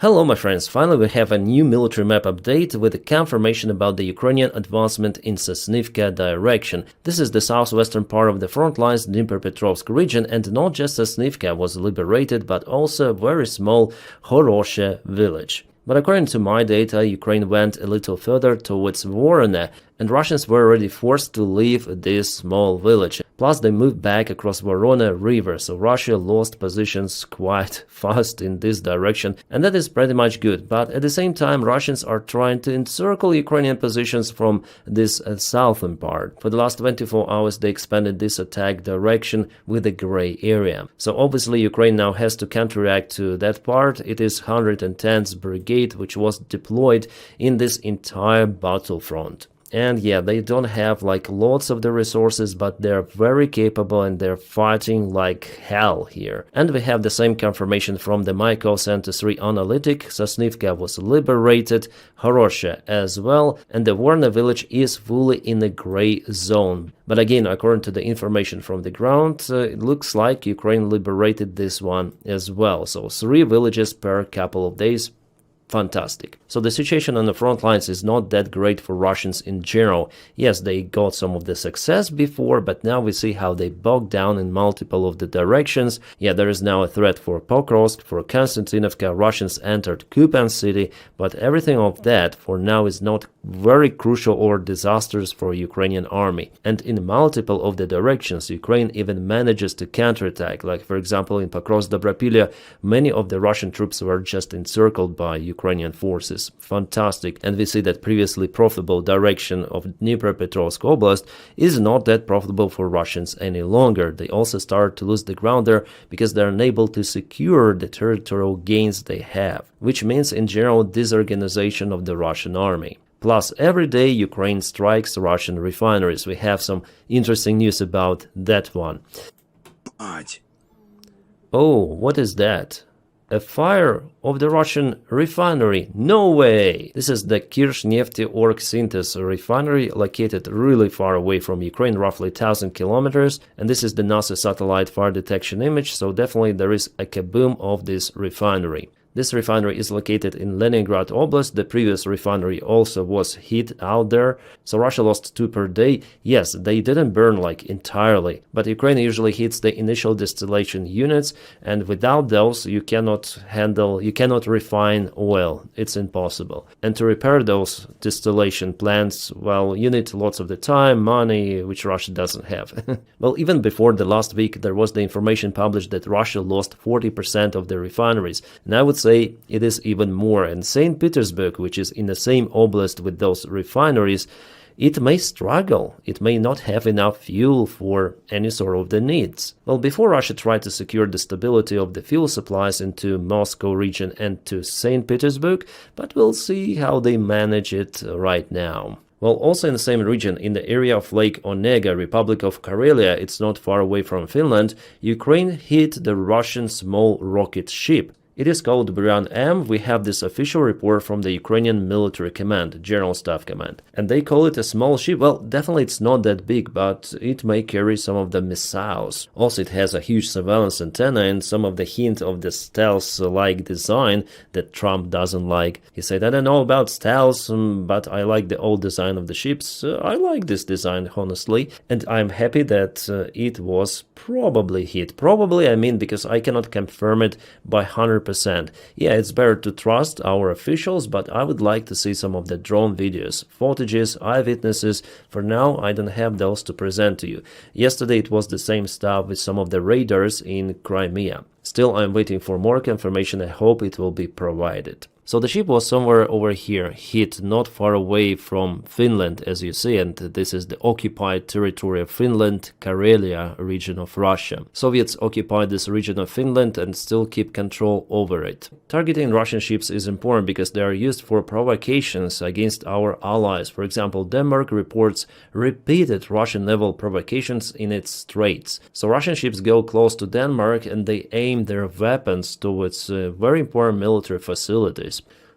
Hello my friends, finally we have a new military map update with a confirmation about the Ukrainian advancement in Sosnivka direction. This is the southwestern part of the front lines Dnipropetrovsk region, and not just Sosnivka was liberated but also a very small Horoshe village. But according to my data, Ukraine went a little further towards Vorona, and Russians were already forced to leave this small village. Plus they moved back across Vorona river, so Russia lost positions quite fast in this direction, and that is pretty much good. But at the same time, Russians are trying to encircle Ukrainian positions from this southern part. For the last 24 hours they expanded this attack direction with a gray area. So obviously Ukraine now has to counteract to that part. It is 110th Brigade which was deployed in this entire battlefront. And yeah, they don't have like lots of the resources, but they're very capable and they're fighting like hell here. And we have the same confirmation from the Mykol Center 3 analytic. Sosnivka was liberated, Horoshe as well, and the Vorna village is fully in the gray zone. But again, according to the information from the ground, it looks like Ukraine liberated this one as well. So 3 villages per couple of days. Fantastic. So the situation on the front lines is not that great for Russians in general. Yes, they got some of the success before, but now we see how they bogged down in multiple of the directions. Yeah, there is now a threat for Pokrovsk, for Konstantinovka. Russians entered Kupan city, but everything of that for now is not very crucial or disastrous for Ukrainian army. And in multiple of the directions, Ukraine even manages to counterattack. Like for example, in Pokrovsk-Dobropilya, many of the Russian troops were just encircled by Ukrainian forces. Fantastic. And we see that previously profitable direction of Dnipropetrovsk Oblast is not that profitable for Russians any longer. They also start to lose the ground there because they're unable to secure the territorial gains they have, which means in general disorganization of the Russian army. Plus, every day Ukraine strikes Russian refineries. We have some interesting news about that one. Oh, what is that? A fire of the Russian refinery? No way! This is the Kirchnefteorg-Synthos refinery located really far away from Ukraine, roughly 1000 kilometers. And this is the NASA satellite fire detection image, so definitely there is a kaboom of this refinery. This refinery is located in Leningrad Oblast. The previous refinery also was hit out there. So Russia lost 2 per day. Yes, they didn't burn like entirely, but Ukraine usually hits the initial distillation units, and without those you cannot refine oil. It's impossible. And to repair those distillation plants, well, you need lots of the time, money, which Russia doesn't have. Well, even before the last week, there was the information published that Russia lost 40% of the refineries. And I would say it is even more. And St. Petersburg, which is in the same oblast with those refineries, it may struggle. It may not have enough fuel for any sort of the needs. Well, before Russia tried to secure the stability of the fuel supplies into Moscow region and to St. Petersburg, but we'll see how they manage it right now. Well, also in the same region, in the area of Lake Onega, Republic of Karelia, it's not far away from Finland, Ukraine hit the Russian small rocket ship. It is called Buran M. We have this official report from the Ukrainian Military Command, General Staff Command. And they call it a small ship. Well, definitely it's not that big, but it may carry some of the missiles. Also, it has a huge surveillance antenna and some of the hint of the stealth-like design that Trump doesn't like. He said, I don't know about stealth, but I like the old design of the ships. I like this design, honestly. And I'm happy that it was probably hit. Probably, I mean, because I cannot confirm it by 100%. Yeah, it's better to trust our officials, but I would like to see some of the drone videos, footages, eyewitnesses. For now, I don't have those to present to you. Yesterday it was the same stuff with some of the radars in Crimea. Still, I'm waiting for more confirmation. I hope it will be provided. So the ship was somewhere over here, hit not far away from Finland, as you see, and this is the occupied territory of Finland, Karelia region of Russia. Soviets occupied this region of Finland and still keep control over it. Targeting Russian ships is important because they are used for provocations against our allies. For example, Denmark reports repeated Russian naval provocations in its straits. So Russian ships go close to Denmark and they aim their weapons towards very important military facilities.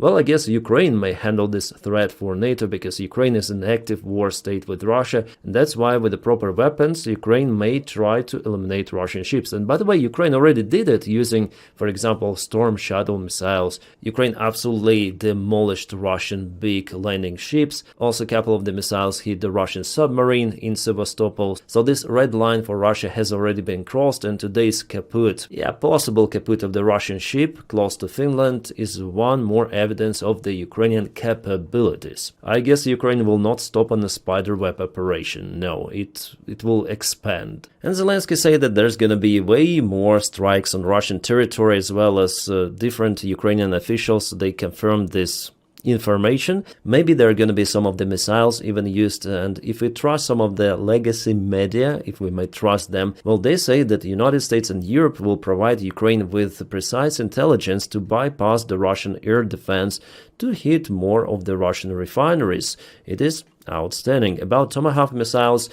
Well, I guess Ukraine may handle this threat for NATO because Ukraine is an active war state with Russia, and that's why with the proper weapons, Ukraine may try to eliminate Russian ships. And by the way, Ukraine already did it using, for example, Storm Shadow missiles. Ukraine absolutely demolished Russian big landing ships. Also, a couple of the missiles hit the Russian submarine in Sevastopol. So this red line for Russia has already been crossed, and today's kaput, possible kaput of the Russian ship close to Finland is one more evidence of the Ukrainian capabilities. I guess Ukraine will not stop on a spiderweb operation. No, it will expand. And Zelensky said that there's gonna be way more strikes on Russian territory, as well as different Ukrainian officials. They confirmed this information. Maybe there are going to be some of the missiles even used, and if we trust some of the legacy media, if we may trust them, well, they say that the United States and Europe will provide Ukraine with precise intelligence to bypass the Russian air defense to hit more of the Russian refineries. It is outstanding. About Tomahawk missiles,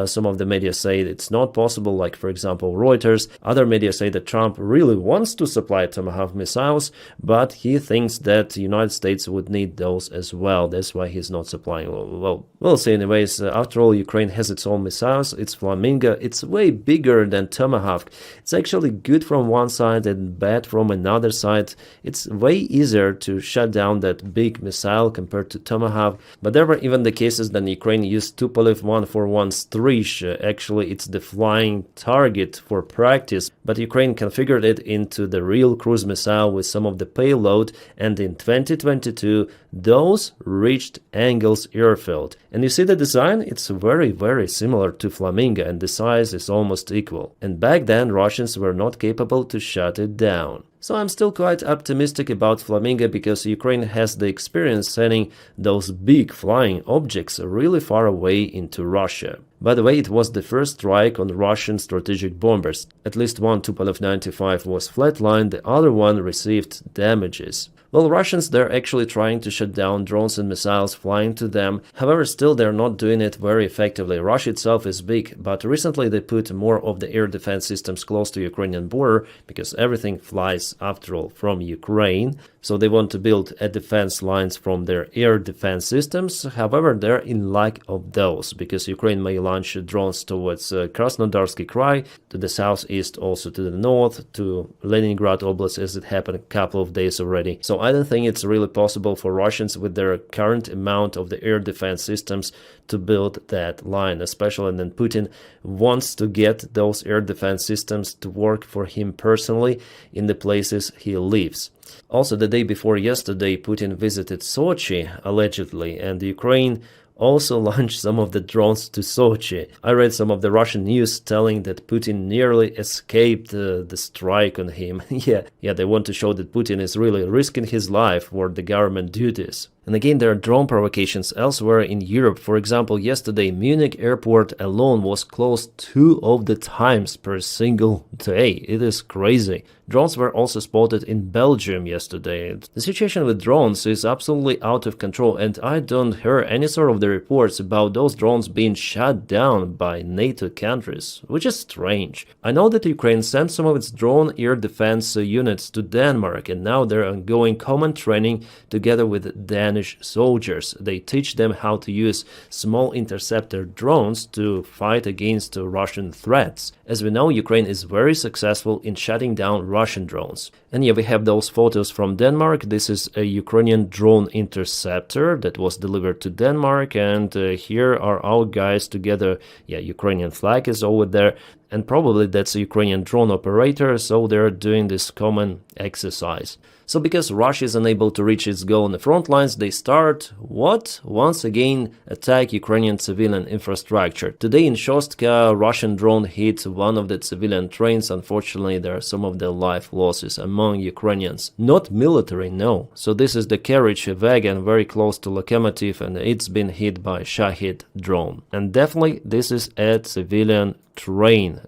some of the media say it's not possible, like for example Reuters. Other media say that Trump really wants to supply Tomahawk missiles, but he thinks that the United States would need those as well. That's why he's not supplying. Well, we'll see anyways. After all, Ukraine has its own missiles. It's Flamingo. It's way bigger than Tomahawk. It's actually good from one side and bad from another side. It's way easier to shut down that big missile compared to Tomahawk, but there were even the cases then Ukraine used Tupolev 141 Strysh. Actually, it's the flying target for practice, but Ukraine configured it into the real cruise missile with some of the payload, and in 2022, those reached Engels airfield. And you see the design? It's very, very similar to Flamingo, and the size is almost equal. And back then, Russians were not capable to shut it down. So I'm still quite optimistic about Flamingo because Ukraine has the experience sending those big flying objects really far away into Russia. By the way, it was the first strike on Russian strategic bombers. At least one Tupolev 95 was flatlined, the other one received damages. Well, Russians, they're actually trying to shut down drones and missiles flying to them. However, still they're not doing it very effectively. Russia itself is big, but recently they put more of the air defense systems close to Ukrainian border because everything flies, after all, from Ukraine. So they want to build defense lines from their air defense systems. However, they're in lack of those because Ukraine may launch drones towards Krasnodarsky Krai, to the southeast, also to the north, to Leningrad Oblast, as it happened a couple of days already. So I don't think it's really possible for Russians with their current amount of the air defense systems to build that line, especially when Putin wants to get those air defense systems to work for him personally in the places he lives. Also, the day before yesterday, Putin visited Sochi, allegedly, and Ukraine also launched some of the drones to Sochi. I read some of the Russian news telling that Putin nearly escaped the strike on him. Yeah, they want to show that Putin is really risking his life for the government duties. And again, there are drone provocations elsewhere in Europe. For example, yesterday, Munich airport alone was closed 2 of the times per single day. It is crazy. Drones were also spotted in Belgium yesterday. The situation with drones is absolutely out of control, and I don't hear any sort of the reports about those drones being shut down by NATO countries, which is strange. I know that Ukraine sent some of its drone air defense units to Denmark, and now they're undergoing common training together with Danish soldiers. They teach them how to use small interceptor drones to fight against Russian threats. As we know, Ukraine is very successful in shutting down Russian drones. And yeah, we have those photos from Denmark. This is a Ukrainian drone interceptor that was delivered to Denmark, and here are our guys together. Yeah, Ukrainian flag is over there, and probably that's a Ukrainian drone operator, so they're doing this common exercise. So because Russia is unable to reach its goal on the front lines, they start, what? Once again, attack Ukrainian civilian infrastructure. Today in Shostka, Russian drone hit one of the civilian trains. Unfortunately, there are some of the life losses among Ukrainians. Not military, no. So this is the carriage wagon very close to locomotive, and it's been hit by Shahid drone. And definitely this is a civilian train.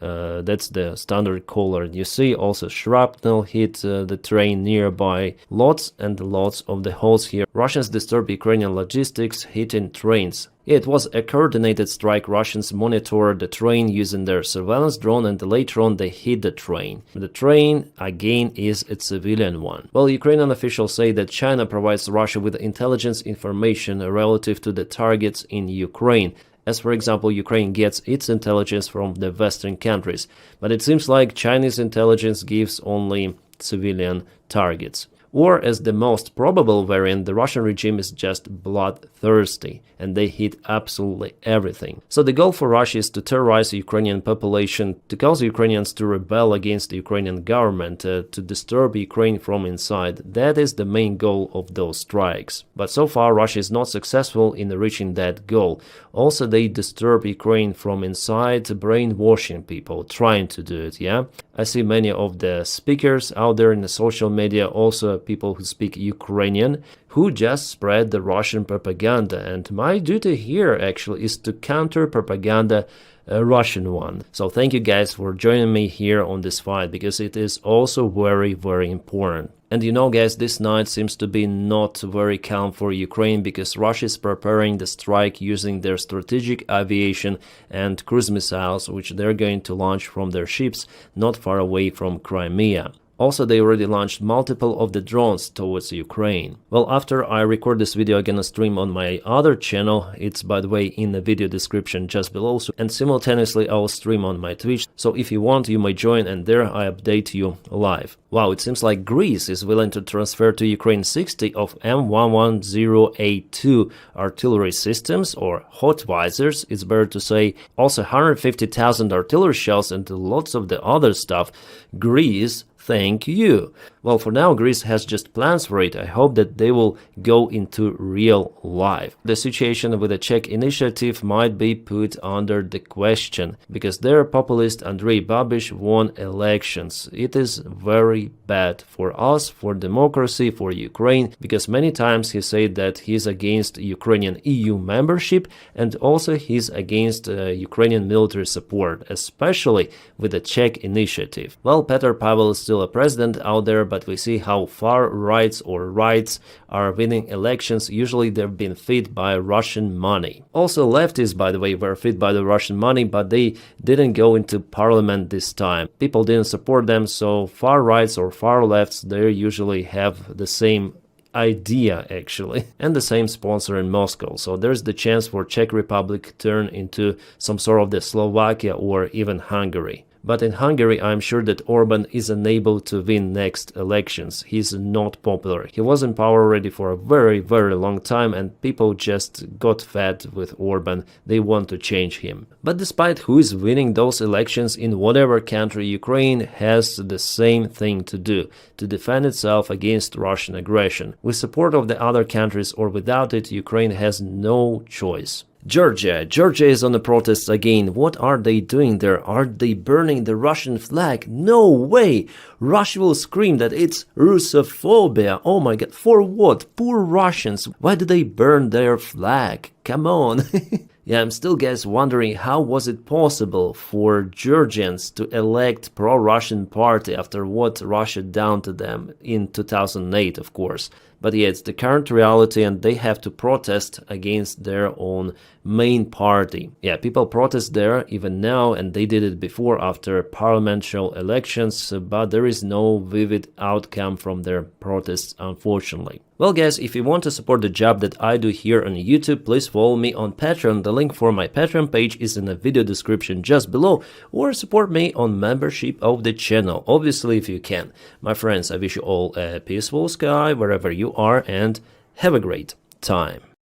That's the standard color. You see also shrapnel hit the train nearby. Lots and lots of the holes here. Russians disturb Ukrainian logistics, hitting trains. It was a coordinated strike. Russians monitored the train using their surveillance drone, and later on they hit the train. The train, again, is a civilian one. Well, Ukrainian officials say that China provides Russia with intelligence information relative to the targets in Ukraine. As for example, Ukraine gets its intelligence from the Western countries, but it seems like Chinese intelligence gives only civilian targets. Or, as the most probable variant, the Russian regime is just bloodthirsty, and they hit absolutely everything. So the goal for Russia is to terrorize the Ukrainian population, to cause Ukrainians to rebel against the Ukrainian government, to disturb Ukraine from inside. That is the main goal of those strikes. But so far, Russia is not successful in reaching that goal. Also, they disturb Ukraine from inside, brainwashing people, trying to do it, yeah? I see many of the speakers out there in the social media, also people who speak Ukrainian, who just spread the Russian propaganda. And my duty here actually is to counter propaganda, a Russian one. So thank you guys for joining me here on this fight, because it is also very, very important. And you know, guys, this night seems to be not very calm for Ukraine, because Russia is preparing the strike using their strategic aviation and cruise missiles, which they're going to launch from their ships not far away from Crimea. Also, they already launched multiple of the drones towards Ukraine. Well, after I record this video, I'm gonna stream on my other channel. It's, by the way, in the video description just below. And simultaneously, I'll stream on my Twitch. So if you want, you may join, and there I update you live. Wow, it seems like Greece is willing to transfer to Ukraine 60 of M110A2 artillery systems, or Hotvisors, it's better to say. Also 150,000 artillery shells and lots of the other stuff. Greece, thank you. Well, for now, Greece has just plans for it. I hope that they will go into real life. The situation with the Czech initiative might be put under the question, because their populist Andrej Babiš won elections. It is very bad for us, for democracy, for Ukraine, because many times he said that he's against Ukrainian EU membership, and also he's against Ukrainian military support, especially with the Czech initiative. Well, Petr Pavel is still a president out there, but we see how far rights are winning elections. Usually they've been fed by Russian money. Also, leftists, by the way, were fed by the Russian money, but they didn't go into parliament this time. People didn't support them, so far rights or far lefts, they usually have the same idea actually, and the same sponsor in Moscow. So there's the chance for Czech Republic turn into some sort of the Slovakia or even Hungary. But in Hungary, I'm sure that Orban is unable to win next elections. He's not popular. He was in power already for a very, very long time, and people just got fed with Orban. They want to change him. But despite who is winning those elections in whatever country, Ukraine has the same thing to do, to defend itself against Russian aggression. With support of the other countries or without it, Ukraine has no choice. Georgia is on the protests again. What are they doing there? Are they burning the Russian flag? No way! Russia will scream that it's Russophobia. Oh my god, for what? Poor Russians. Why do they burn their flag? Come on. Yeah, I'm still, guys, wondering how was it possible for Georgians to elect pro-Russian party after what Russia done to them in 2008, of course. But yeah, it's the current reality, and they have to protest against their own main party. Yeah, people protest there even now, and they did it before after parliamentary elections, but there is no vivid outcome from their protests, unfortunately. Well, guys, if you want to support the job that I do here on YouTube, please follow me on Patreon. The link for my Patreon page is in the video description just below, or support me on membership of the channel, obviously, if you can. My friends, I wish you all a peaceful sky wherever you are, and have a great time.